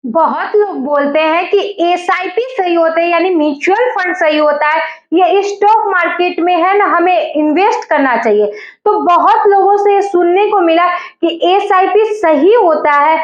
बहुत लोग बोलते हैं कि एसआईपी सही होते हैं, यानी म्यूचुअल फंड सही होता है, ये स्टॉक मार्केट में है ना हमें इन्वेस्ट करना चाहिए। तो बहुत लोगों से ये सुनने को मिला कि एसआईपी सही होता है,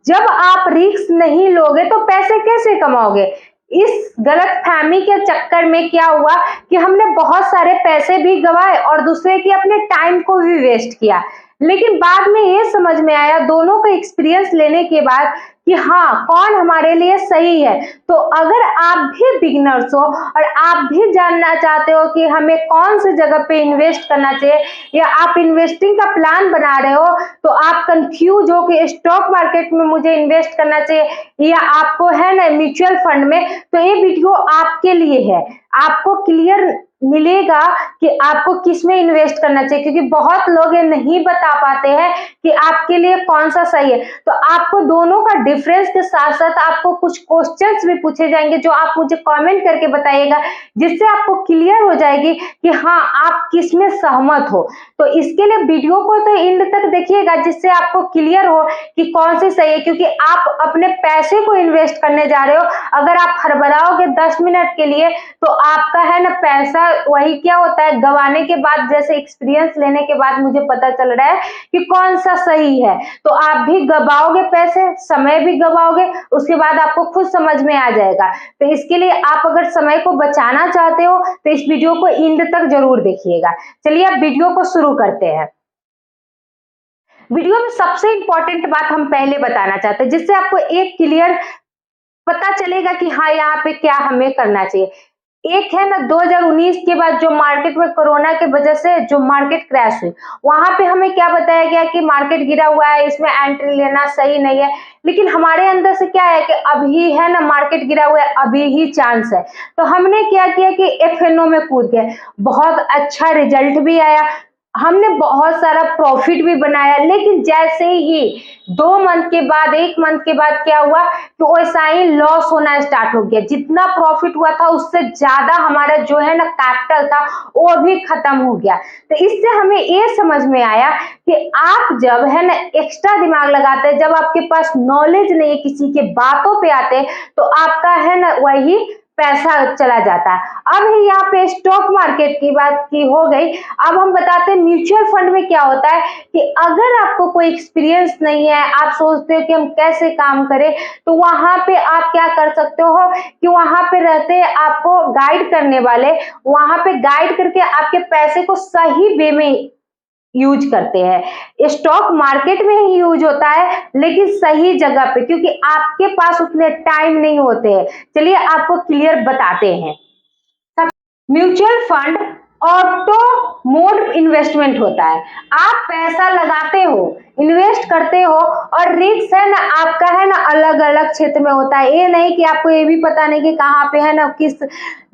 जब आप रिस्क नहीं लोगे तो पैसे कैसे कमाओगे। इस गलतफहमी के चक्कर में क्या हुआ कि हमने बहुत सारे पैसे भी गंवाए और दूसरे की अपने टाइम को भी वेस्ट किया। लेकिन बाद में ये समझ में आया दोनों का एक्सपीरियंस लेने के बाद कि हाँ, कौन हमारे लिए सही है। तो अगर आप भी बिगिनर्स हो और आप भी जानना चाहते हो कि हमें कौन सी जगह पे इन्वेस्ट करना चाहिए, या आप इन्वेस्टिंग का प्लान बना रहे हो तो आप कंफ्यूज हो कि स्टॉक मार्केट में मुझे इन्वेस्ट करना चाहिए या आपको है ना म्यूचुअल फंड में, तो ये वीडियो आपके लिए है। आपको क्लियर मिलेगा कि आपको किस में इन्वेस्ट करना चाहिए, क्योंकि बहुत लोग ये नहीं बता पाते हैं कि आपके लिए कौन सा सही है। तो आपको दोनों का डिफरेंस के साथ साथ आपको कुछ क्वेश्चंस भी पूछे जाएंगे जो आप मुझे कमेंट करके बताइएगा, जिससे आपको क्लियर हो जाएगी कि हाँ, आप किस में सहमत हो। तो इसके लिए वीडियो को तो एंड तक देखिएगा, जिससे आपको क्लियर हो कि कौन सी सही है, क्योंकि आप अपने पैसे को इन्वेस्ट करने जा रहे हो। अगर आप हड़बड़ाओगे 10 मिनट के लिए तो आपका है ना पैसा वही क्या होता है, गंवाने के बाद, जैसे एक्सपीरियंस लेने के बाद मुझे पता चल रहा है कि कौन सा सही है। तो आप भी गंवाओगे पैसे, समय भी गंवाओगे, उसके बाद आपको खुद समझ में आ जाएगा। तो इसके लिए आप अगर समय को बचाना चाहते हो तो इस वीडियो को एंड तक जरूर देखिएगा। चलिए अब वीडियो को शुरू करते हैं। वीडियो में सबसे इंपॉर्टेंट बात हम पहले बताना चाहते हैं, जिससे आपको एक क्लियर पता चलेगा कि हाँ, यहाँ पे क्या हमें करना चाहिए। एक है ना 2019 के बाद जो मार्केट में कोरोना के वजह से जो मार्केट क्रैश हुई, वहां पे हमें क्या बताया गया कि मार्केट गिरा हुआ है, इसमें एंट्री लेना सही नहीं है। लेकिन हमारे अंदर से क्या है कि अभी है ना मार्केट गिरा हुआ है, अभी ही चांस है। तो हमने क्या किया कि एफएनओ में कूद गए, बहुत अच्छा रिजल्ट भी आया, हमने बहुत सारा प्रॉफिट भी बनाया। लेकिन जैसे ही 2 मंथ के बाद, 1 मंथ के बाद क्या हुआ तो वैसा ही लॉस होना स्टार्ट हो गया। जितना प्रॉफिट हुआ था उससे ज्यादा हमारा जो है ना कैपिटल था वो भी खत्म हो गया। तो इससे हमें ये समझ में आया कि आप जब है ना एक्स्ट्रा दिमाग लगाते हैं, जब आपके पास नॉलेज नहीं है, किसी के बातों पे आते हैं, तो आपका है ना वही पैसा चला जाता है। अब यहाँ पे स्टॉक मार्केट की बात की हो गई, अब हम बताते हैं म्यूचुअल फंड में क्या होता है कि अगर आपको कोई एक्सपीरियंस नहीं है, आप सोचते हो कि हम कैसे काम करें, तो वहां पे आप क्या कर सकते हो कि वहां पे रहते आपको गाइड करने वाले, वहां पे गाइड करके आपके पैसे को सही वे में यूज करते हैं। स्टॉक मार्केट में ही यूज होता है, लेकिन सही जगह पे, क्योंकि आपके पास उतने टाइम नहीं होते हैं। चलिए आपको क्लियर बताते हैं। Mutual fund auto mode investment होता है। आप पैसा लगाते हो, इन्वेस्ट करते हो, और रिस्क है ना आपका है ना अलग अलग क्षेत्र में होता है। ये नहीं कि आपको ये भी पता नहीं कि कहाँ पे है ना किस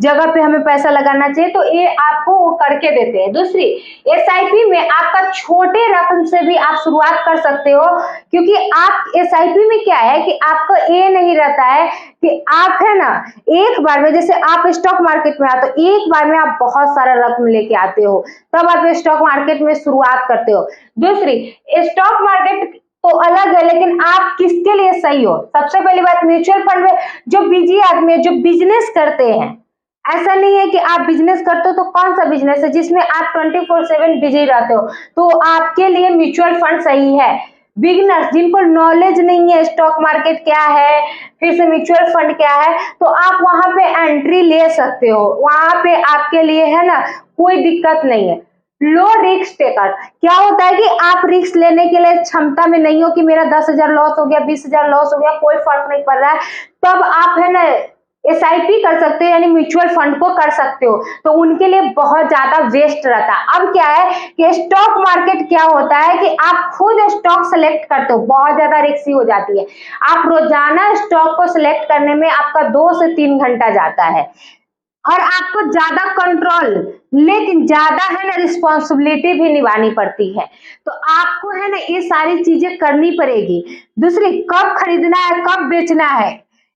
जगह पे हमें पैसा लगाना चाहिए, तो ये आपको वो करके देते हैं। दूसरी, एसआईपी में आपका छोटे रकम से भी आप शुरुआत कर सकते हो, क्योंकि आप एसआईपी में क्या है कि आपको ये नहीं रहता है कि आप है ना एक बार में, जैसे आप स्टॉक मार्केट में आते हो, एक बार में आप बहुत सारा रकम लेके आते हो, तब आप स्टॉक मार्केट में शुरुआत करते हो। दूसरी, स्टॉक मार्केट तो अलग है, लेकिन आप किसके लिए सही हो। सबसे पहली बात, म्यूचुअल फंड में जो बिजी आदमी है, जो बिजनेस करते हैं, ऐसा नहीं है कि आप बिजनेस करते हो तो कौन सा बिजनेस है जिसमें आप 24/7 बिजी रहते हो, तो आपके लिए म्यूचुअल फंड सही है। बिगिनर्स जिनको नॉलेज नहीं है स्टॉक मार्केट क्या है, फिर से म्यूचुअल फंड क्या है, तो आप वहां पे एंट्री ले सकते हो, वहां पे आपके लिए है ना कोई दिक्कत नहीं है। लो रिस्क टेकर क्या होता है कि आप रिस्क लेने के लिए क्षमता में नहीं हो कि मेरा 10,000 लॉस हो गया, 20,000 लॉस हो गया, कोई फर्क नहीं पड़ रहा है, तब आप है ना एसआईपी कर सकते हो, यानी म्यूचुअल फंड को कर सकते हो। तो उनके लिए बहुत ज्यादा वेस्ट रहता है। अब क्या है कि स्टॉक मार्केट क्या होता है कि आप खुद स्टॉक सेलेक्ट करते हो, बहुत ज्यादा रिस्की हो जाती है। आप रोजाना स्टॉक को सिलेक्ट करने में आपका 2 से 3 घंटा जाता है, और आपको ज्यादा कंट्रोल, लेकिन ज्यादा है ना रिस्पॉन्सिबिलिटी भी निभानी पड़ती है। तो आपको है ना ये सारी चीजें करनी पड़ेगी। दूसरी, कब खरीदना है, कब बेचना है,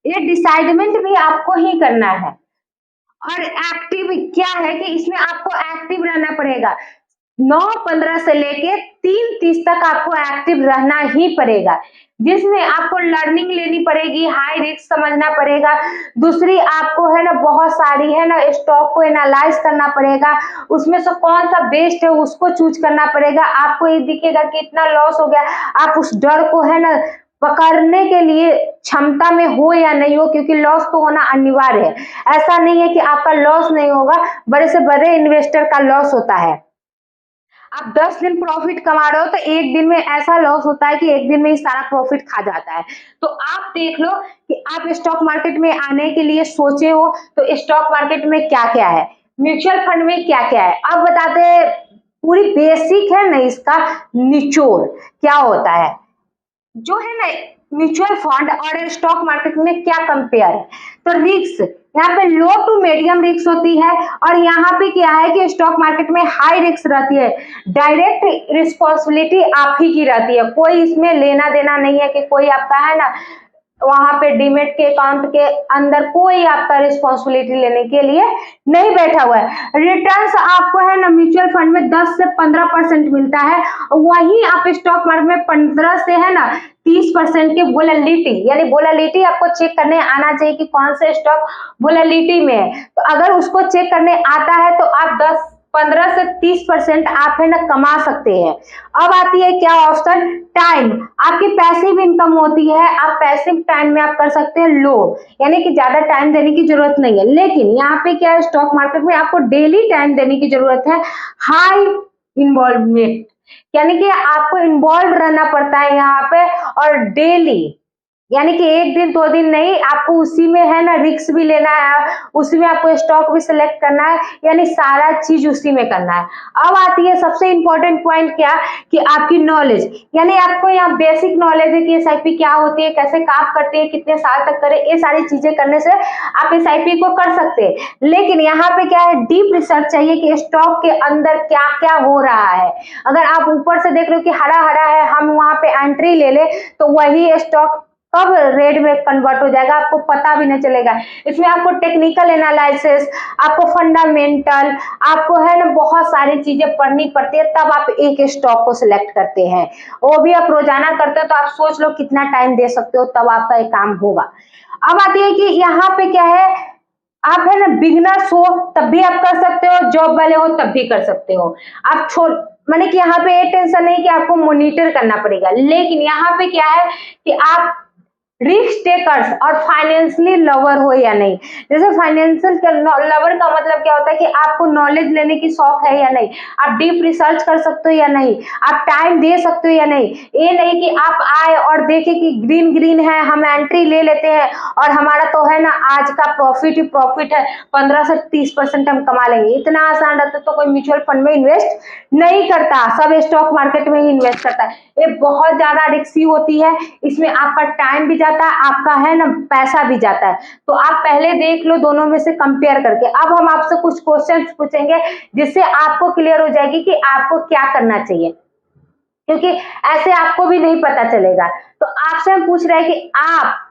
ये डिसाइडमेंट भी आपको ही करना है। और एक्टिव क्या है कि इसमें आपको एक्टिव रहना पड़ेगा। 9:15 से लेके 3:30 तक आपको एक्टिव रहना ही पड़ेगा, जिसमें आपको लर्निंग लेनी पड़ेगी, हाई रिस्क समझना पड़ेगा। दूसरी आपको है ना बहुत सारी है ना स्टॉक को एनालाइज करना पड़ेगा, उसमें से कौन सा बेस्ट है उसको चूज करना पड़ेगा। आपको ये दिखेगा कि इतना लॉस हो गया, आप उस डर को है ना पकड़ने के लिए क्षमता में हो या नहीं हो, क्योंकि लॉस तो होना अनिवार्य है। ऐसा नहीं है कि आपका लॉस नहीं होगा, बड़े से बड़े इन्वेस्टर का लॉस होता है। आप 10 दिन प्रॉफिट कमा रहे हो तो एक दिन में ऐसा लॉस होता है कि एक दिन में ही सारा प्रॉफिट खा जाता है। तो आप देख लो कि आप स्टॉक मार्केट में आने के लिए सोचे हो तो स्टॉक मार्केट में क्या क्या है, म्यूचुअल फंड में क्या क्या है। अब बताते हैं, पूरी बेसिक है ना इसका निचोड़ क्या होता है। जो है ना म्यूचुअल फंड और स्टॉक मार्केट में क्या कंपेयर है, तो रिस्क यहाँ पे लो टू मीडियम रिस्क होती है, और यहाँ पे क्या है कि स्टॉक मार्केट में हाई रिस्क रहती है। डायरेक्ट रिस्पॉन्सिबिलिटी आप ही की रहती है, कोई इसमें लेना देना नहीं है कि कोई आपका है ना वहां पे डीमेट के अकाउंट के अंदर कोई आपका रिस्पॉन्सिबिलिटी लेने के लिए नहीं बैठा हुआ है। रिटर्न्स आपको है ना म्यूचुअल फंड में 10 से 15% मिलता है, वहीं आप स्टॉक मार्केट में 15 से है ना 30% के वोलेटिलिटी, यानी वोलेटिलिटी आपको चेक करने आना चाहिए कि कौन से स्टॉक वोलेटिलिटी में है। तो अगर उसको चेक करने आता है तो आप 15 से 30% आप है ना कमा सकते हैं। अब आती है क्या ऑप्शन, टाइम। आपकी पैसिव इनकम होती है, आप पैसिव टाइम में आप कर सकते हैं लो, यानी कि ज्यादा टाइम देने की जरूरत नहीं है। लेकिन यहाँ पे क्या है, स्टॉक मार्केट में आपको डेली टाइम देने की जरूरत है। हाई इन्वॉल्वमेंट, यानी कि आपको इन्वॉल्व रहना पड़ता है यहाँ पे, और डेली, यानी कि एक दिन दो दिन नहीं, आपको उसी में है ना रिस्क भी लेना है, उसी में आपको स्टॉक भी सिलेक्ट करना है, यानी सारा चीज उसी में करना है। अब आती है सबसे इंपॉर्टेंट पॉइंट क्या, कि आपकी नॉलेज, यानी आपको यहाँ बेसिक नॉलेज है कि एसआईपी क्या होती है, कैसे काम करती है, कितने साल तक करे, ये सारी चीजें करने से आप एसआईपी को कर सकते हैं। लेकिन यहाँ पे क्या है, डीप रिसर्च चाहिए कि स्टॉक के अंदर क्या क्या हो रहा है। अगर आप ऊपर से देख रहे हो कि हरा हरा है, हम वहां पे एंट्री ले ले, तो वही स्टॉक कब रेड में कन्वर्ट हो जाएगा आपको पता भी नहीं चलेगा। इसमें आपको टेक्निकल एनालिसिस, आपको फंडामेंटल, आपको है ना बहुत सारी चीजें पढ़नी पड़ती है, तब आप एक स्टॉक को सिलेक्ट करते हैं। वो भी आप रोजाना करते हो तो आप सोच लो कितना टाइम दे सकते हो, तब आपका ये काम होगा। अब आती है कि यहाँ पे क्या है, आप है ना बिगनर्स हो तब भी आप कर सकते हो, जॉब वाले हो तब भी कर सकते हो। आप छोड़ माने कि यहाँ पे ये टेंशन नहीं कि आपको मॉनिटर करना पड़ेगा, लेकिन यहाँ पे क्या है कि आप रिस्क टेकर्स और फाइनेंशियली लवर हो या नहीं। जैसे फाइनेंशियल लवर का मतलब क्या होता है कि आपको नॉलेज लेने की शौक है या नहीं, आप डीप रिसर्च कर सकते हो या नहीं, आप टाइम दे सकते हो या नहीं। ये नहीं कि आप आए और देखे कि ग्रीन ग्रीन है, हम एंट्री ले लेते हैं और हमारा तो है ना आज का प्रॉफिट ही प्रॉफिट है, 15 से 30% हम कमा लेंगे। इतना आसान रहता तो कोई म्यूचुअल फंड में इन्वेस्ट नहीं करता, सब स्टॉक मार्केट में ही इन्वेस्ट करता है। ये बहुत ज्यादा रिस्की होती है, इसमें आपका टाइम भी जाता है, आपका है ना पैसा भी जाता है। तो आप पहले देख लो दोनों में से कंपेयर करके। अब हम आपसे कुछ क्वेश्चंस पूछेंगे जिससे आपको क्लियर हो जाएगी कि आपको क्या करना चाहिए, क्योंकि ऐसे आपको भी नहीं पता चलेगा। तो आपसे हम पूछ रहे हैं कि आप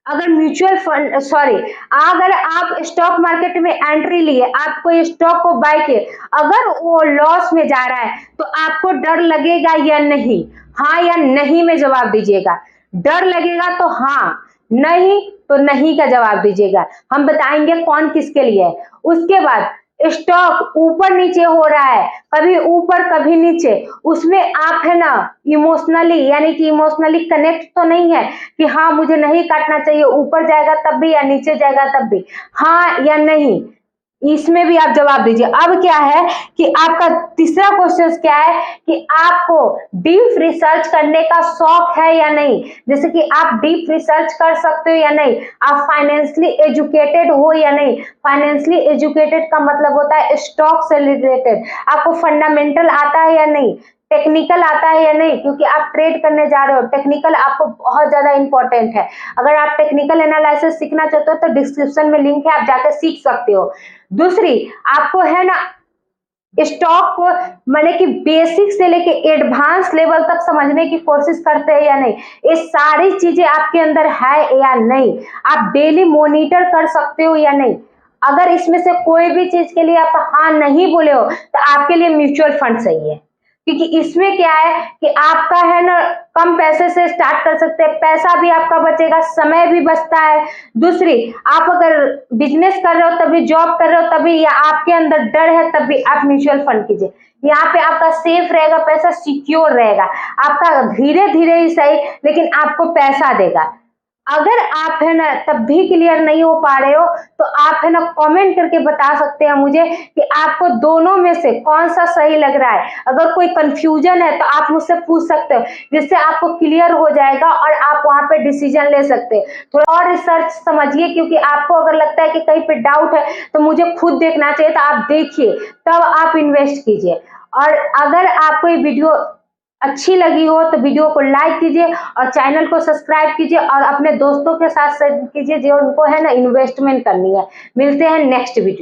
अगर म्यूचुअल फंड अगर आप स्टॉक मार्केट में एंट्री लिए, आप कोई स्टॉक को बाय किए, अगर वो लॉस में जा रहा है तो आपको डर लगेगा या नहीं, हाँ या नहीं में जवाब दीजिएगा। डर लगेगा तो हाँ, नहीं तो नहीं का जवाब दीजिएगा। हम बताएंगे कौन किसके लिए है। उसके बाद स्टॉक ऊपर नीचे हो रहा है, कभी ऊपर कभी नीचे, उसमें आप है ना इमोशनली, यानी कि इमोशनली कनेक्ट तो नहीं है कि हाँ मुझे नहीं काटना चाहिए, ऊपर जाएगा तब भी या नीचे जाएगा तब भी, हाँ या नहीं, इसमें भी आप जवाब दीजिए। अब क्या है कि आपका तीसरा क्वेश्चन क्या है कि आपको डीप रिसर्च करने का शौक है या नहीं, जैसे कि आप डीप रिसर्च कर सकते हो या नहीं, आप फाइनेंशियली एजुकेटेड हो या नहीं। फाइनेंशियली एजुकेटेड का मतलब होता है स्टॉक से रिलेटेड, आपको फंडामेंटल आता है या नहीं, टेक्निकल आता है या नहीं, क्योंकि आप ट्रेड करने जा रहे हो, टेक्निकल आपको बहुत ज्यादा इंपॉर्टेंट है। अगर आप टेक्निकल एनालिसिस सीखना चाहते हो तो डिस्क्रिप्शन में लिंक है, आप जाकर सीख सकते हो। दूसरी, आपको है ना स्टॉक को माने कि बेसिक से लेके एडवांस लेवल तक समझने की कोशिश करते हैं या नहीं, ये सारी चीजें आपके अंदर है या नहीं, आप डेली मॉनिटर कर सकते हो या नहीं। अगर इसमें से कोई भी चीज के लिए आप हाँ नहीं बोले हो तो आपके लिए म्यूचुअल फंड सही है, क्योंकि इसमें क्या है कि आपका है ना कम पैसे से स्टार्ट कर सकते हैं, पैसा भी आपका बचेगा, समय भी बचता है। दूसरी, आप अगर बिजनेस कर रहे हो तभी, जॉब कर रहे हो तभी, या आपके अंदर डर है तभी आप म्यूचुअल फंड कीजिए। यहाँ पे आपका सेफ रहेगा, पैसा सिक्योर रहेगा, आपका धीरे धीरे ही सही लेकिन आपको पैसा देगा। अगर आप है ना तब भी क्लियर नहीं हो पा रहे हो तो आप है ना कमेंट करके बता सकते हैं मुझे कि आपको दोनों में से कौन सा सही लग रहा है। अगर कोई कंफ्यूजन है तो आप मुझसे पूछ सकते हो, जिससे आपको क्लियर हो जाएगा और आप वहां पे डिसीजन ले सकते हैं। थोड़ा और रिसर्च समझिए, क्योंकि आपको अगर लगता है कि कहीं पे डाउट है तो मुझे खुद देखना चाहिए, तो आप देखिए तब आप इन्वेस्ट कीजिए। और अगर आपको ये वीडियो अच्छी लगी हो तो वीडियो को लाइक कीजिए और चैनल को सब्सक्राइब कीजिए और अपने दोस्तों के साथ शेयर कीजिए जो उनको है ना इन्वेस्टमेंट करनी है। मिलते हैं नेक्स्ट वीडियो।